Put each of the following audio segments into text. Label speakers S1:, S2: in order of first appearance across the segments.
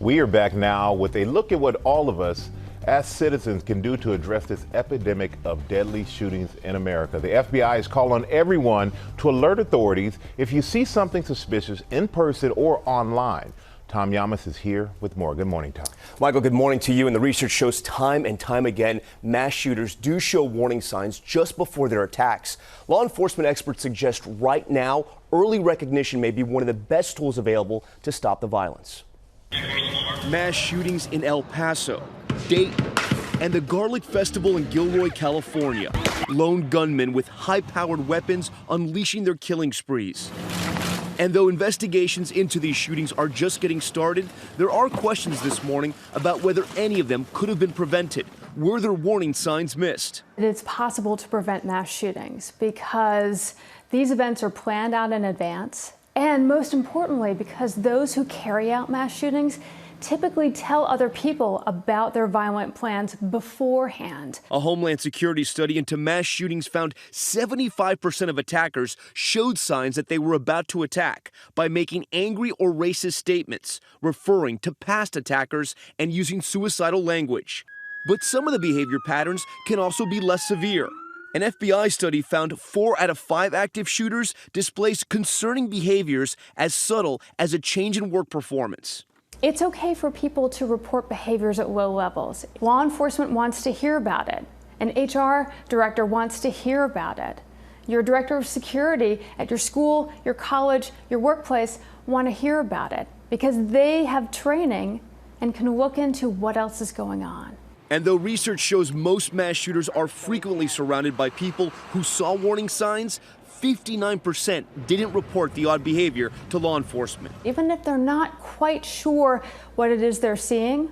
S1: We are back now with a look at what all of us as citizens can do to address this epidemic of deadly shootings in America. The FBI is calling on everyone to alert authorities if you see something suspicious in person or online. Tom Yamas is here with more. Good morning, Tom.
S2: Michael, good morning to you. And the research shows time and time again, mass shooters do show warning signs just before their attacks. Law enforcement experts suggest right now, early recognition may be one of the best tools available to stop the violence.
S3: Mass shootings in El Paso, Dayton, and the Garlic Festival in Gilroy, California. Lone gunmen with high-powered weapons unleashing their killing sprees. And though investigations into these shootings are just getting started, there are questions this morning about whether any of them could have been prevented. Were there warning signs missed?
S4: It's possible to prevent mass shootings because these events are planned out in advance. And most importantly, because those who carry out mass shootings typically tell other people about their violent plans beforehand.
S3: A Homeland Security study into mass shootings found 75% of attackers showed signs that they were about to attack by making angry or racist statements, referring to past attackers, and using suicidal language. But some of the behavior patterns can also be less severe. An FBI study found 4 out of 5 active shooters displays concerning behaviors as subtle as a change in work performance.
S4: It's okay for people to report behaviors at low levels. Law enforcement wants to hear about it. An HR director wants to hear about it. Your director of security at your school, your college, your workplace want to hear about it because they have training and can look into what else is going on.
S3: And though research shows most mass shooters are frequently surrounded by people who saw warning signs, 59% didn't report the odd behavior to law enforcement.
S4: Even if they're not quite sure what it is they're seeing,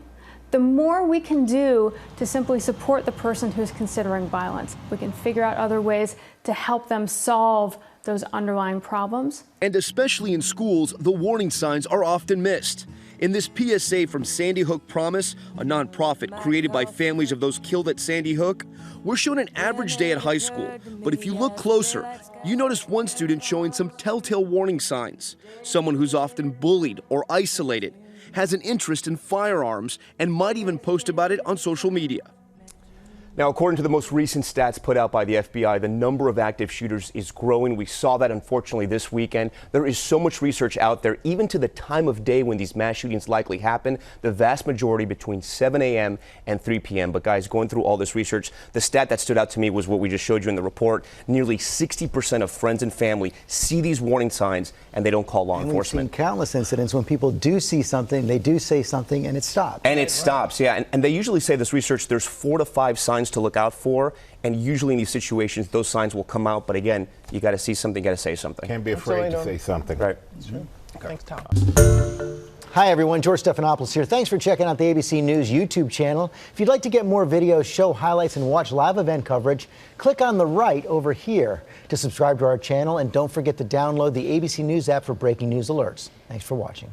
S4: the more we can do to simply support the person who's considering violence, we can figure out other ways to help them solve those underlying problems.
S3: And especially in schools, the warning signs are often missed. In this PSA from Sandy Hook Promise, a nonprofit created by families of those killed at Sandy Hook, we're shown an average day at high school. But if you look closer, you notice one student showing some telltale warning signs. Someone who's often bullied or isolated, has an interest in firearms, and might even post about it on social media.
S2: Now, according to the most recent stats put out by the FBI, the number of active shooters is growing. We saw that, unfortunately, this weekend. There is so much research out there, even to the time of day when these mass shootings likely happen, the vast majority between 7 a.m. and 3 p.m. But guys, going through all this research, the stat that stood out to me was what we just showed you in the report. Nearly 60% of friends and family see these warning signs and they don't call law enforcement.
S5: We've seen countless incidents when people do see something, they do say something, and it stops.
S2: And it stops, yeah. And they usually say, this research, there's 4 to 5 signs to look out for, and usually in these situations those signs will come out, but again, you got to see something, got to say something.
S1: Can't be afraid to say something.
S2: Right.
S1: Okay.
S6: Thanks, Tom.
S5: Hi everyone, George Stephanopoulos here. Thanks for checking out the ABC News YouTube channel. If you'd like to get more videos, show highlights, and watch live event coverage, click on the right over here to subscribe to our channel, and don't forget to download the ABC News app for breaking news alerts. Thanks for watching.